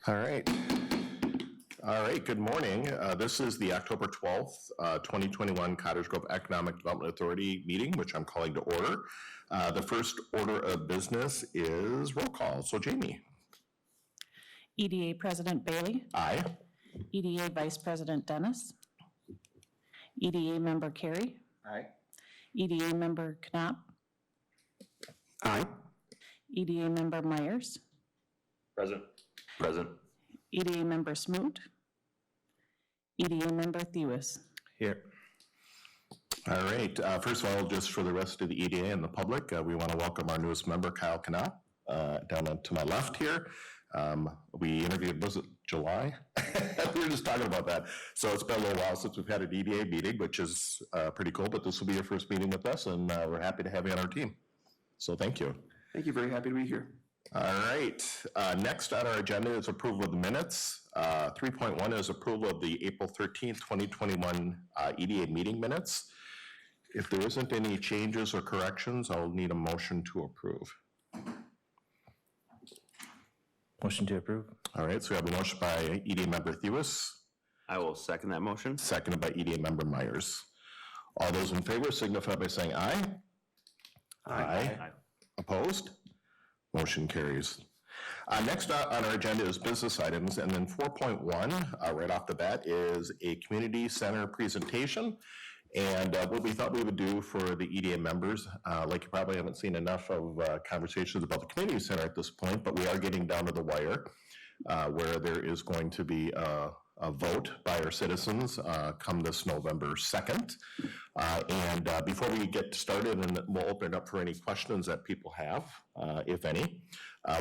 All right. All right, good morning. This is the October 12th, 2021 Cottage Grove Economic Development Authority meeting, which I'm calling to order. The first order of business is roll call. So Jamie. EDA President Bailey. Aye. EDA Vice President Dennis. EDA Member Carey. Aye. EDA Member Knopp. Aye. EDA Member Myers. Present. Present. EDA Member Smoot. EDA Member Thewis. Here. All right. First of all, just for the rest of the EDA and the public, we want to welcome our newest member, Kyle Knopp, down to my left here. We interviewed, was it July? We were just talking about that. So it's been a little while since we've had an EDA meeting, which is pretty cool, but this will be your first meeting with us, and we're happy to have you on our team. So thank you. Thank you. Very happy to be here. All right. Next on our agenda is approval of the minutes. 3.1 is approval of the April 13th, 2021 EDA meeting minutes. If there isn't any changes or corrections, I'll need a motion to approve. Motion to approve. All right, so we have a motion by EDA member Thewis, I will second that motion. seconded by EDA member Myers. All those in favor signify by saying aye. Aye. Opposed? Motion carries. Next on our agenda is business items, and then 4.1, right off the bat, is a community center presentation. And what we thought we would do for the EDA members, like you probably haven't seen enough of conversations about the community center at this point, but we are getting down to the wire where there is going to be a vote by our citizens come this November 2nd. And before we get started, and we'll open it up for any questions that people have, if any,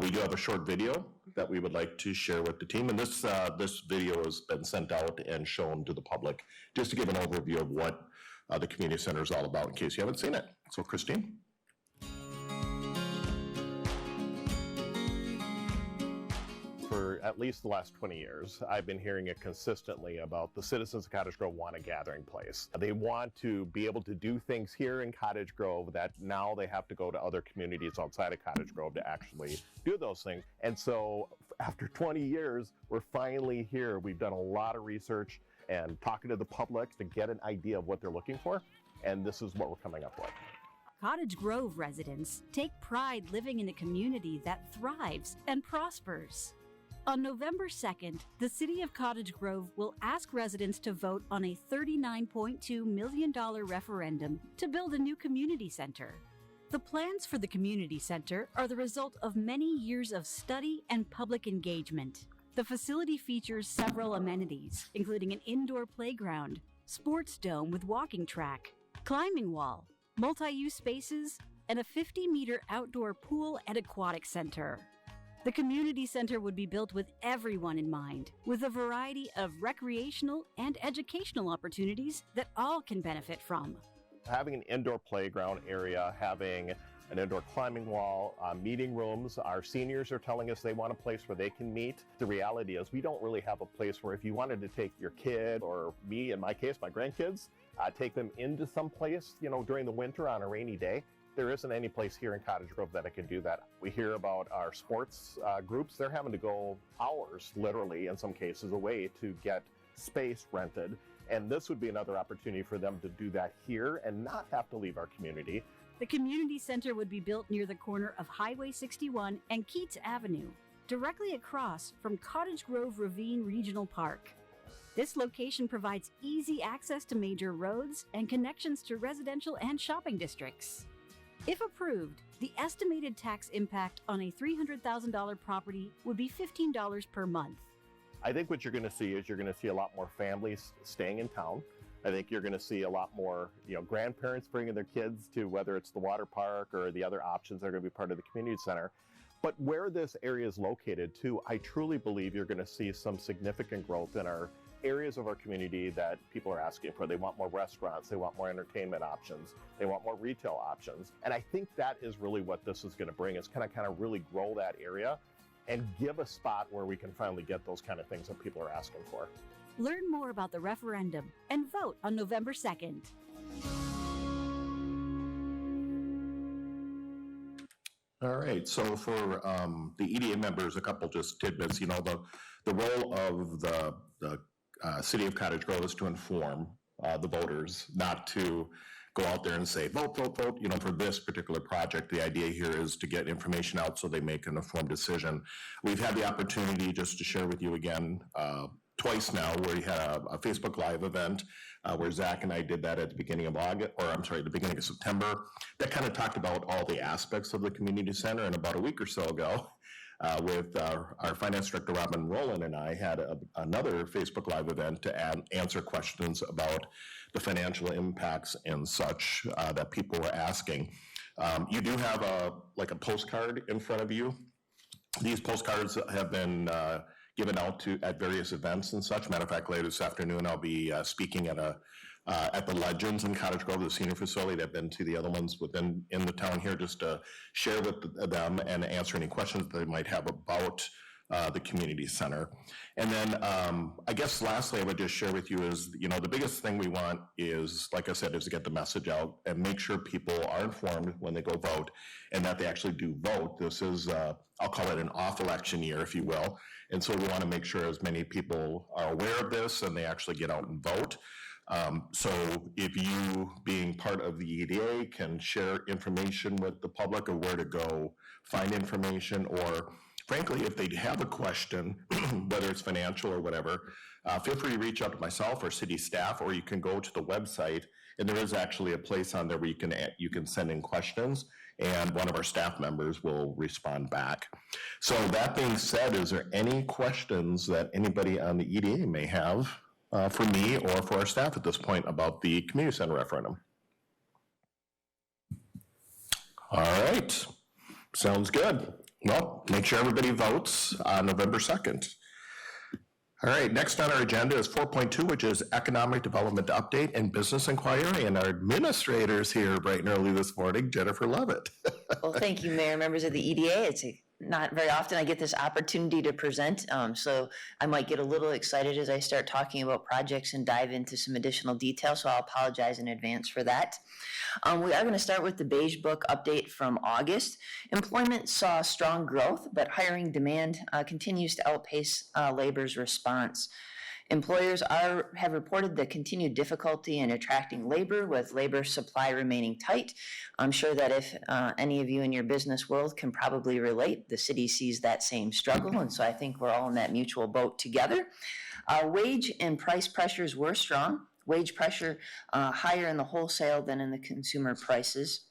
we do have a short video that we would like to share with the team. And this video has been sent out and shown to the public just to give an overview of what the community center is all about in case you haven't seen it. So Christine. For at least the last 20 years, I've been hearing it consistently about the citizens of Cottage Grove want a gathering place. They want to be able to do things here in Cottage Grove that now they have to go to other communities outside of Cottage Grove to actually do those things. And so after 20 years, we're finally here. We've done a lot of research and talking to the public to get an idea of what they're looking for. And this is what we're coming up with. Cottage Grove residents take pride living in a community that thrives and prospers. On November 2nd, the City of Cottage Grove will ask residents to vote on a $39.2 million referendum to build a new community center. The plans for the community center are the result of many years of study and public engagement. The facility features several amenities, including an indoor playground, sports dome with walking track, climbing wall, multi-use spaces, and a 50-meter outdoor pool and aquatic center. The community center would be built with everyone in mind, with a variety of recreational and educational opportunities that all can benefit from. Having an indoor playground area, having an indoor climbing wall, meeting rooms. Our seniors are telling us they want a place where they can meet. The reality is we don't really have a place where if you wanted to take your kid, or me, in my case, my grandkids, take them into some place, during the winter on a rainy day, there isn't any place here in Cottage Grove that I can do that. We hear about our sports groups. They're having to go hours, literally, in some cases, away to get space rented. And this would be another opportunity for them to do that here and not have to leave our community. The community center would be built near the corner of Highway 61 and Keats Avenue, directly across from Cottage Grove Ravine Regional Park. This location provides easy access to major roads and connections to residential and shopping districts. If approved, the estimated tax impact on a $300,000 property would be $15 per month. I think what you're going to see is you're going to see a lot more families staying in town. I think you're going to see a lot more, grandparents bringing their kids to whether it's the water park or the other options that are going to be part of the community center. But where this area is located too, I truly believe you're going to see some significant growth in our areas of our community that people are asking for. They want more restaurants, they want more entertainment options, they want more retail options. And I think that is really what this is going to bring, is kind of really grow that area and give a spot where we can finally get those kind of things that people are asking for. Learn more about the referendum and vote on November 2nd. All right, so for the EDA members, a couple just tidbits. the role of the City of Cottage Grove is to inform the voters, not to go out there and say, vote, vote, vote, for this particular project. The idea here is to get information out so they make an informed decision. We've had the opportunity, just to share with you again, twice now, where we had a Facebook Live event where Zach and I did that at the beginning of the beginning of September. That kind of talked about all the aspects of the community center. And about a week or so ago, with our finance director, Robin Rowland, and I had another Facebook Live event to answer questions about the financial impacts and such that people were asking. You do have a postcard in front of you. These postcards have been given out at various events and such. Matter of fact, later this afternoon, I'll be speaking at the Legends in Cottage Grove, the senior facility. I've been to the other ones in the town here just to share with them and answer any questions they might have about the community center. And then I guess lastly, I would just share with you is, the biggest thing we want is, like I said, is to get the message out and make sure people are informed when they go vote and that they actually do vote. This is, I'll call it an off-election year, if you will. And so we want to make sure as many people are aware of this and they actually get out and vote. So if you, being part of the EDA, can share information with the public of where to go find information, or frankly, if they have a question, whether it's financial or whatever, feel free to reach out to myself or city staff, or you can go to the website, and there is actually a place on there where you can send in questions, and one of our staff members will respond back. So that being said, is there any questions that anybody on the EDA may have for me or for our staff at this point about the community center referendum? All right, sounds good. Well, make sure everybody votes on November 2nd. All right, next on our agenda is 4.2, which is Economic Development Update and Business Inquiry, and our administrator's here bright and early this morning, Jennifer Lovett. Well, thank you, Mayor, members of the EDA. It's not very often I get this opportunity to present, so I might get a little excited as I start talking about projects and dive into some additional detail, so I'll apologize in advance for that. We are going to start with the Beige Book update from August. Employment saw strong growth, but hiring demand continues to outpace labor's response. Employers have reported the continued difficulty in attracting labor, with labor supply remaining tight. I'm sure that if any of you in your business world can probably relate, the city sees that same struggle, and so I think we're all in that mutual boat together. Wage and price pressures were strong. Wage pressure higher in the wholesale than in the consumer prices.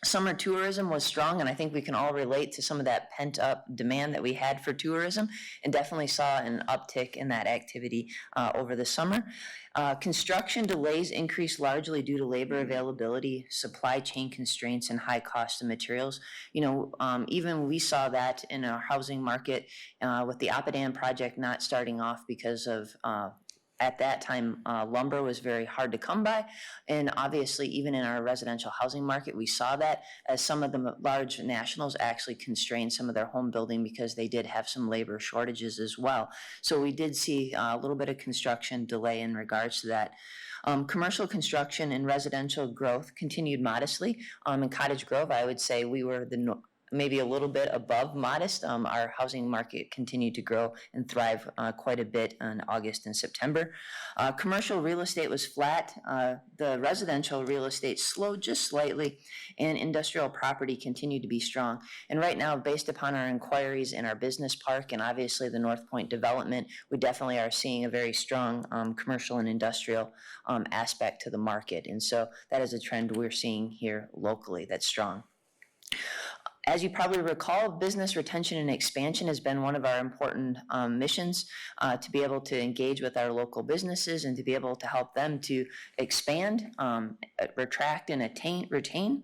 Summer tourism was strong, and I think we can all relate to some of that pent-up demand that we had for tourism, and definitely saw an uptick in that activity over the summer. Construction delays increased largely due to labor availability, supply chain constraints, and high cost of materials. Even we saw that in our housing market with the Apadan project not starting off because of at that time, lumber was very hard to come by, and obviously even in our residential housing market, we saw that as some of the large nationals actually constrained some of their home building because they did have some labor shortages as well. So we did see a little bit of construction delay in regards to that. Commercial construction and residential growth continued modestly. In Cottage Grove, I would say we were maybe a little bit above modest. Our housing market continued to grow and thrive quite a bit in August and September. Commercial real estate was flat. The residential real estate slowed just slightly, and industrial property continued to be strong. And right now, based upon our inquiries in our business park and obviously the North Point development, we definitely are seeing a very strong commercial and industrial aspect to the market. And so that is a trend we're seeing here locally that's strong. As you probably recall, business retention and expansion has been one of our important missions to be able to engage with our local businesses and to be able to help them to expand, retract, and retain.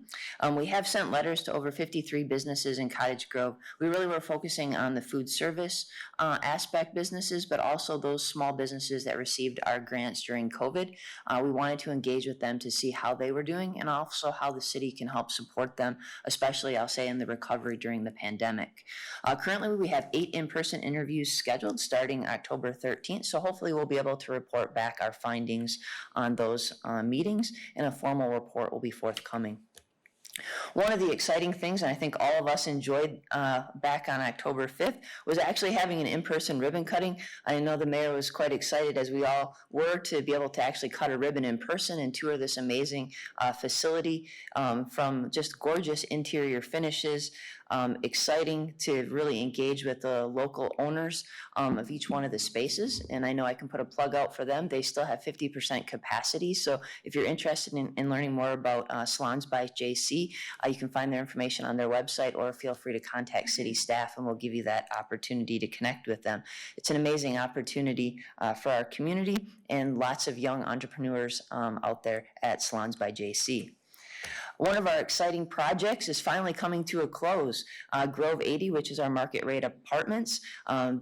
We have sent letters to over 53 businesses in Cottage Grove. We really were focusing on the food service aspect businesses, but also those small businesses that received our grants during COVID. We wanted to engage with them to see how they were doing and also how the city can help support them, especially, I'll say, in the recovery during the pandemic. Currently, we have 8 in-person interviews scheduled starting October 13th, so hopefully we'll be able to report back our findings on those meetings, and a formal report will be forthcoming. One of the exciting things, and I think all of us enjoyed back on October 5th, was actually having an in-person ribbon cutting. I know the mayor was quite excited, as we all were, to be able to actually cut a ribbon in person and tour this amazing facility, from just gorgeous interior finishes. Exciting to really engage with the local owners of each one of the spaces. And I know I can put a plug out for them. They still have 50% capacity. So if you're interested in learning more about Salons by JC, you can find their information on their website, or feel free to contact city staff and we'll give you that opportunity to connect with them. It's an amazing opportunity for our community and lots of young entrepreneurs out there at Salons by JC. One of our exciting projects is finally coming to a close. Grove 80, which is our market rate apartments,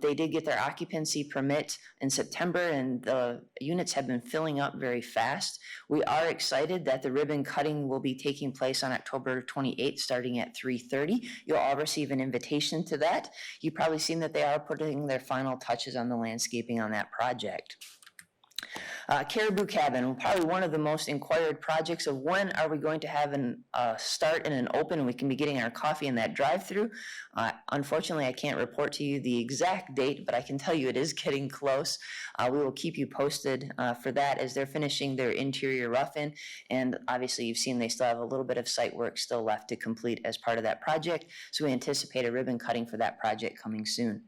they did get their occupancy permit in September, and the units have been filling up very fast. We are excited that the ribbon cutting will be taking place on October 28th, starting at 3:30. You'll all receive an invitation to that. You've probably seen that they are putting their final touches on the landscaping on that project. Caribou Cabin, probably one of the most inquired projects of when are we going to have an start and an open and we can be getting our coffee in that drive-through. Unfortunately, I can't report to you the exact date, but I can tell you it is getting close. We will keep you posted for that as they're finishing their interior rough-in, and obviously you've seen they still have a little bit of site work still left to complete as part of that project, so we anticipate a ribbon cutting for that project coming soon.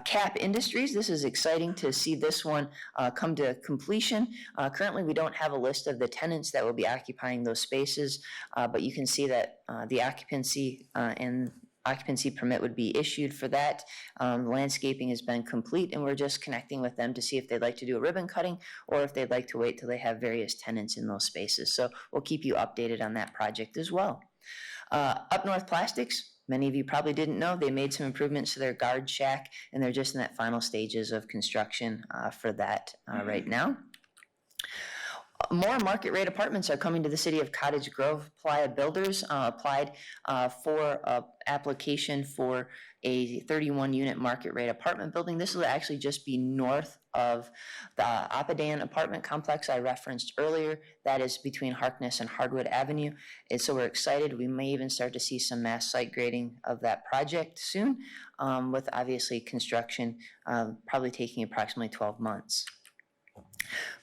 CAP Industries, this is exciting to see this one come to completion. Currently, we don't have a list of the tenants that will be occupying those spaces, but you can see that the occupancy and occupancy permit would be issued for that. Landscaping has been complete, and we're just connecting with them to see if they'd like to do a ribbon cutting or if they'd like to wait till they have various tenants in those spaces. So we'll keep you updated on that project as well. Up North Plastics, many of you probably didn't know, they made some improvements to their guard shack, and they're just in that final stages of construction for that right now. More market rate apartments are coming to the city of Cottage Grove. Playa Builders applied for an application for a 31-unit market rate apartment building. This will actually just be north of the Apadan apartment complex I referenced earlier. That is between Harkness and Hardwood Avenue. And so we're excited. We may even start to see some mass site grading of that project soon, with obviously construction probably taking approximately 12 months.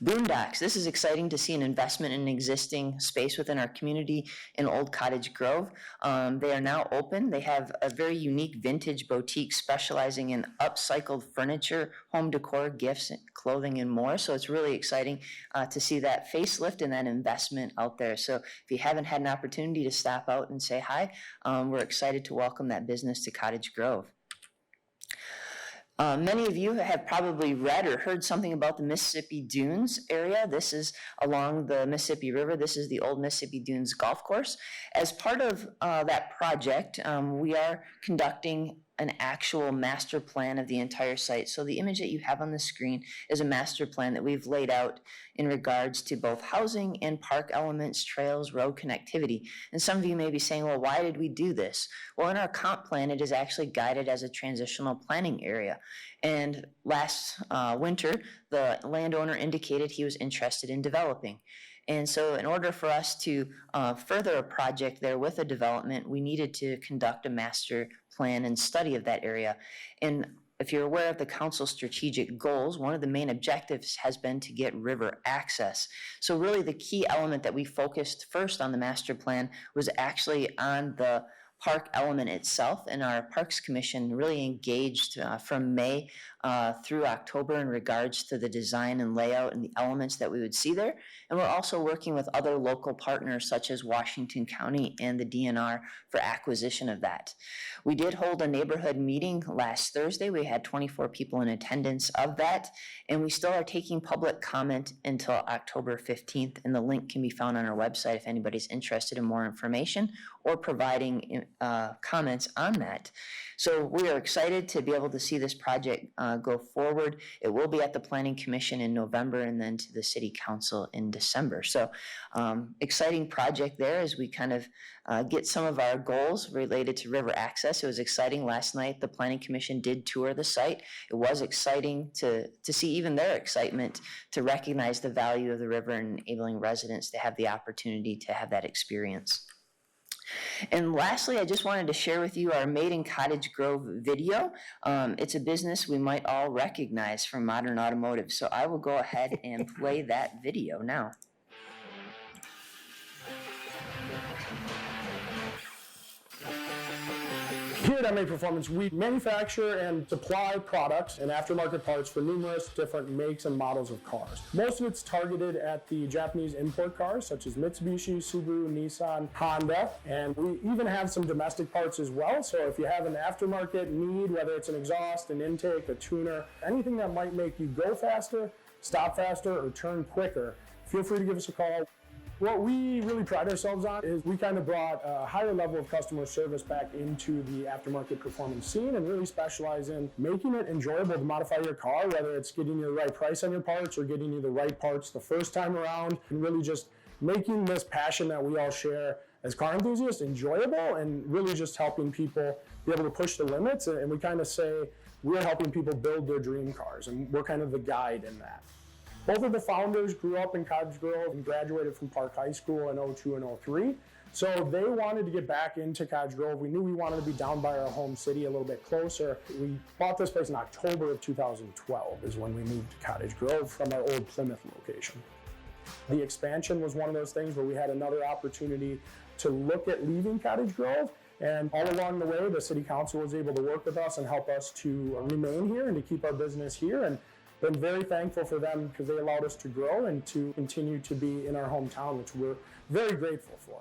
Boondocks, this is exciting to see an investment in an existing space within our community in Old Cottage Grove. They are now open. They have a very unique vintage boutique specializing in upcycled furniture, home decor, gifts, clothing, and more. So it's really exciting to see that facelift and that investment out there. So if you haven't had an opportunity to stop out and say hi, we're excited to welcome that business to Cottage Grove. Many of you have probably read or heard something about the Mississippi Dunes area. This is along the Mississippi River. This is the old Mississippi Dunes Golf Course. As part of that project, we are conducting an actual master plan of the entire site. So the image that you have on the screen is a master plan that we've laid out in regards to both housing and park elements, trails, road connectivity. And some of you may be saying, well, why did we do this? Well, in our comp plan, it is actually guided as a transitional planning area. And last winter, the landowner indicated he was interested in developing. And so in order for us to further a project there with a development, we needed to conduct a master plan and study of that area. And if you're aware of the council's strategic goals, one of the main objectives has been to get river access. So really the key element that we focused first on the master plan was actually on the park element itself, and our Parks Commission really engaged from May through October in regards to the design and layout and the elements that we would see there. And we're also working with other local partners such as Washington County and the DNR for acquisition of that. We did hold a neighborhood meeting last Thursday. We had 24 people in attendance of that, and we still are taking public comment until October 15th, and the link can be found on our website if anybody's interested in more information or providing comments on that. So we are excited to be able to see this project go forward. It will be at the Planning Commission in November and then to the City Council in December. So exciting project there as we kind of get some of our goals related to river access. It was exciting last night. The Planning Commission did tour the site. It was exciting to see even their excitement to recognize the value of the river and enabling residents to have the opportunity to have that experience. And lastly, I just wanted to share with you our Made in Cottage Grove video. It's a business we might all recognize from modern automotive. So I will go ahead and play that video now. Here at MA Performance, we manufacture and supply products and aftermarket parts for numerous different makes and models of cars. Most of it's targeted at the Japanese import cars, such as Mitsubishi, Subaru, Nissan, Honda, and we even have some domestic parts as well. So if you have an aftermarket need, whether it's an exhaust, an intake, a tuner, anything that might make you go faster, stop faster, or turn quicker, feel free to give us a call. What we really pride ourselves on is we kind of brought a higher level of customer service back into the aftermarket performance scene and really specialize in making it enjoyable to modify your car, whether it's getting you the right price on your parts or getting you the right parts the first time around, and really just making this passion that we all share as car enthusiasts enjoyable and really just helping people be able to push the limits. And we kind of say we're helping people build their dream cars, and we're kind of the guide in that. Both of the founders grew up in Cottage Grove and graduated from Park High School in 02 and 03. So they wanted to get back into Cottage Grove. We knew we wanted to be down by our home city a little bit closer. We bought this place in October of 2012 is when we moved to Cottage Grove from our old Plymouth location. The expansion was one of those things where we had another opportunity to look at leaving Cottage Grove. And all along the way, the city council was able to work with us and help us to remain here and to keep our business here. And been very thankful for them because they allowed us to grow and to continue to be in our hometown, which we're very grateful for.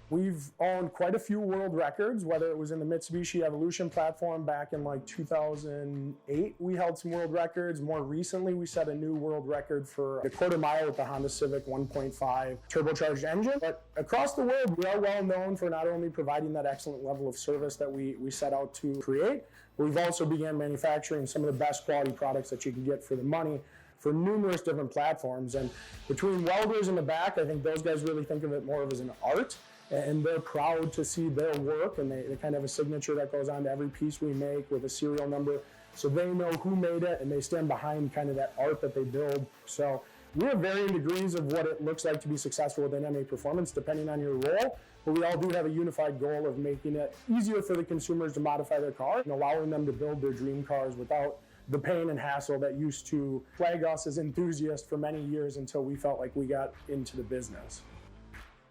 We've owned quite a few world records, whether it was in the Mitsubishi Evolution platform back in like 2008, we held some world records. More recently, we set a new world record for the quarter mile with the Honda Civic 1.5 turbocharged engine. But across the world, we are well known for not only providing that excellent level of service that we set out to create, but we've also began manufacturing some of the best quality products that you can get for the money for numerous different platforms. And between welders in the back, I think those guys really think of it more of as an art. And they're proud to see their work, and they kind of have a signature that goes on to every piece we make with a serial number, so they know who made it, and they stand behind kind of that art that they build. So we have varying degrees of what it looks like to be successful within MA Performance, depending on your role, but we all do have a unified goal of making it easier for the consumers to modify their car and allowing them to build their dream cars without the pain and hassle that used to plague us as enthusiasts for many years until we felt like we got into the business.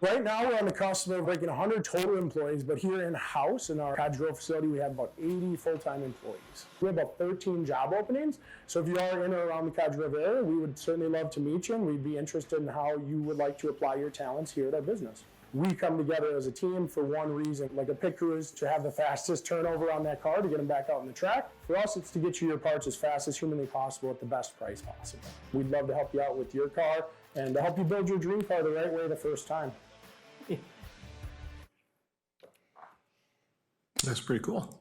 Right now, we're on the cusp of breaking 100 total employees, but here in-house in our Cottage Grove facility, we have about 80 full-time employees. We have about 13 job openings, so if you are in or around the Cottage Grove area, we would certainly love to meet you, and we'd be interested in how you would like to apply your talents here at our business. We come together as a team for one reason, like a pit crew is to have the fastest turnover on that car to get them back out on the track. For us, it's to get you your parts as fast as humanly possible at the best price possible. We'd love to help you out with your car and to help you build your dream car the right way the first time. That's pretty cool.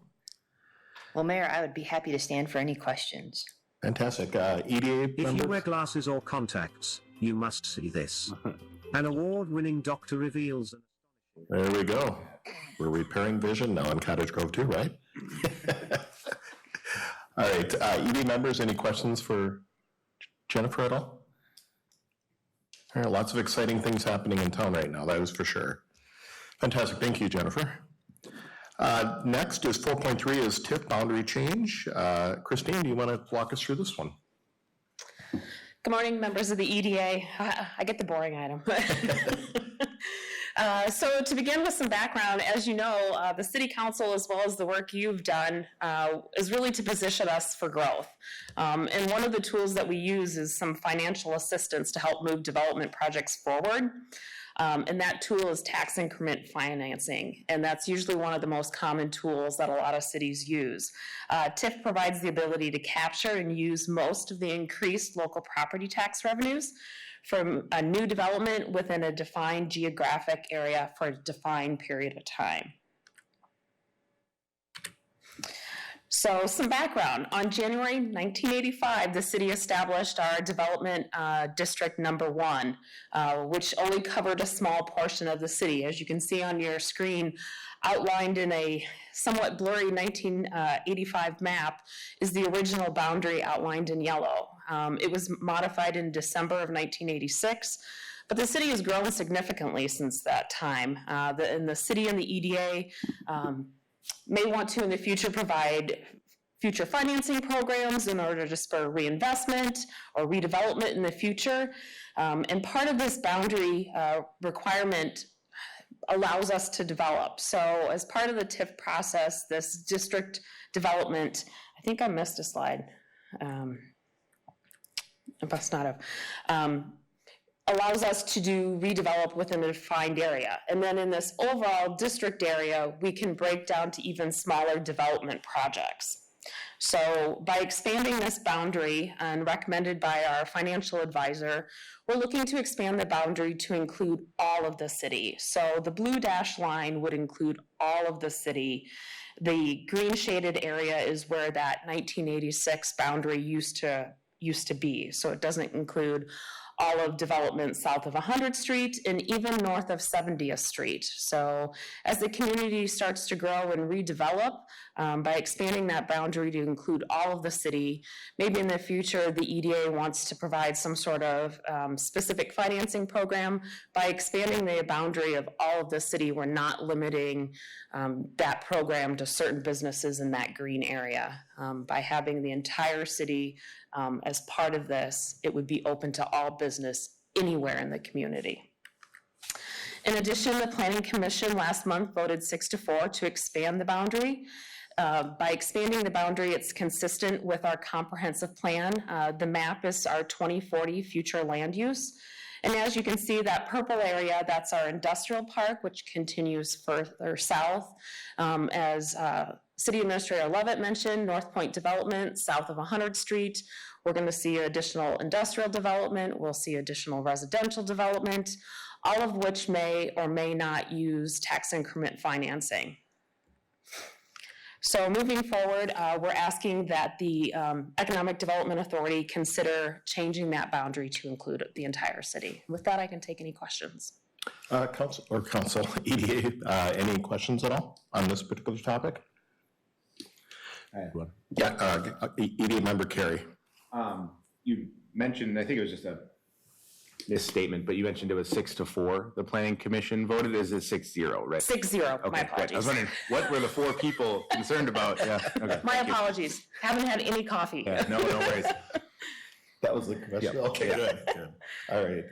Well, Mayor, I would be happy to stand for any questions. Fantastic. EDA If you members? wear glasses or contacts, you must see this. An award-winning doctor reveals... There we go. We're repairing vision now in Cottage Grove too, right? All right, EDA members, any questions for Jennifer at all? All right, lots of exciting things happening in town right now, that is for sure. Fantastic, thank you, Jennifer. Next is 4.3 is TIF Boundary Change. Christine, do you want to walk us through this one? Good morning, members of the EDA. I get the boring item. So to begin with some background, as you know, the City Council, as well as the work you've done, is really to position us for growth. And one of the tools that we use is some financial assistance to help move development projects forward. And that tool is tax increment financing, and that's usually one of the most common tools that a lot of cities use. TIF provides the ability to capture and use most of the increased local property tax revenues from a new development within a defined geographic area for a defined period of time. So some background. On January 1985, the city established our development district number 1, which only covered a small portion of the city. As you can see on your screen, outlined in a somewhat blurry 1985 map is the original boundary outlined in yellow. It was modified in December of 1986, But the city has grown significantly since that time. And the city and the EDA may want to in the future provide future financing programs in order to spur reinvestment or redevelopment in the future. And part of this boundary requirement allows us to develop. So as part of the TIF process, this district development, I think I missed a slide. I must not have. Allows us to do redevelop within a defined area. And then in this overall district area, we can break down to even smaller development projects. So by expanding this boundary and recommended by our financial advisor, we're looking to expand the boundary to include all of the city. So the blue dashed line would include all of the city. The green shaded area is where that 1986 boundary used to be. So it doesn't include all of development south of 100th Street and even north of 70th Street. So as the community starts to grow and redevelop, by expanding that boundary to include all of the city, maybe in the future the EDA wants to provide some sort of specific financing program. By expanding the boundary of all of the city, we're not limiting that program to certain businesses in that green area. By having the entire city as part of this, it would be open to all business anywhere in the community. In addition, the Planning Commission last month voted 6-4 to expand the boundary. By expanding the boundary, it's consistent with our comprehensive plan. The map is our 2040 future land use. And as you can see, that purple area, that's our industrial park, which continues further south. As City Administrator Levitt mentioned, North Point development south of 100th Street. We're going to see additional industrial development. We'll see additional residential development, all of which may or may not use tax increment financing. So moving forward, we're asking that the Economic Development Authority consider changing that boundary to include the entire city. With that, I can take any questions. Council EDA, any questions at all on this particular topic? I had one. Yeah, EDA member Carey. You mentioned, I think it was just a misstatement, but you mentioned it was 6-4. The Planning Commission voted. Is it 6-0, right? 6-0. Okay, my apologies. great. I was wondering, what were the 4 people concerned about? Yeah. Okay. My apologies. Haven't had any coffee. Yeah, no worries. That was the question. Yep. Okay, good. All right.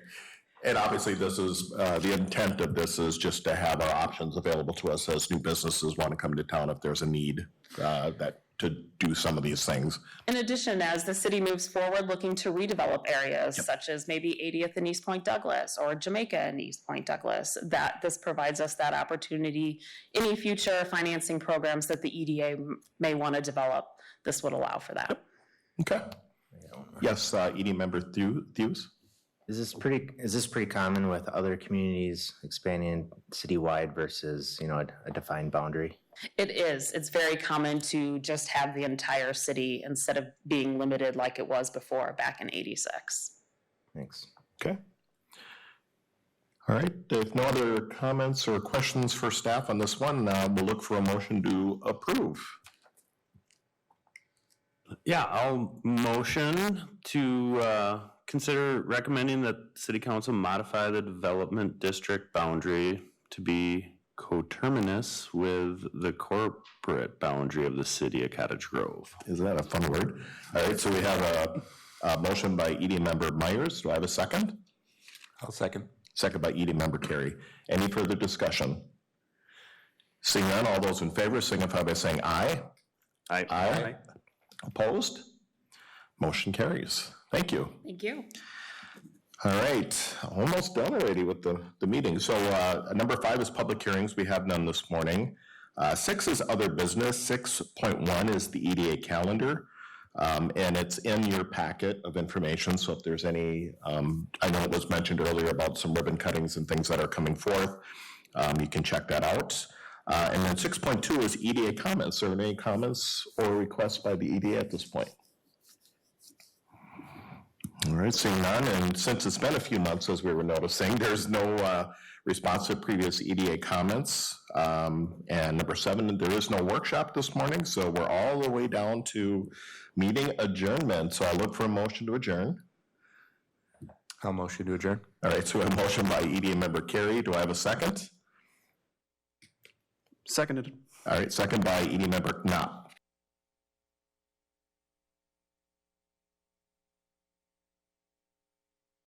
And obviously, this is the intent of this is just to have our options available to us as new businesses want to come to town if there's a need to do some of these things. In addition, as the city moves forward looking to redevelop areas such as maybe 80th and East Point Douglas or Jamaica and East Point Douglas, that this provides us that opportunity. Any future financing programs that the EDA may want to develop, this would allow for that. Okay. Yes, EDA member Thews. Is this pretty common with other communities expanding citywide versus, a defined boundary? It is. It's very common to just have the entire city instead of being limited like it was before back in '86. Thanks. Okay. All right. If no other comments or questions for staff on this one, we'll look for a motion to approve. Yeah, I'll motion to consider recommending that City Council modify the development district boundary to be coterminous with the corporate boundary of the city of Cottage Grove. Isn't that a fun word? All right, so we have a motion by EDA member Myers. Do I have a second? I'll second. Second by EDA member Carey. Any further discussion? Seeing none, all those in favor signify by saying aye. Aye. Aye. Opposed? Motion carries. Thank you. Thank you. All right, almost done already with the meeting. So number 5 is public hearings. We have none this morning. 6 is other business. 6.1 is the EDA calendar, and it's in your packet of information. So if there's any, I know it was mentioned earlier about some ribbon cuttings and things that are coming forth. You can check that out. And then 6.2 is EDA comments. Are there any comments or requests by the EDA at this point? All right, seeing none, and since it's been a few months, as we were noticing, there's no response to previous EDA comments. And number 7, there is no workshop this morning, so we're all the way down to meeting adjournment. So I look for a motion to adjourn. I'll motion to adjourn. All right, so we have a motion by EDA member Carey. Do I have a second? Seconded. All right, second by EDA member Knopf.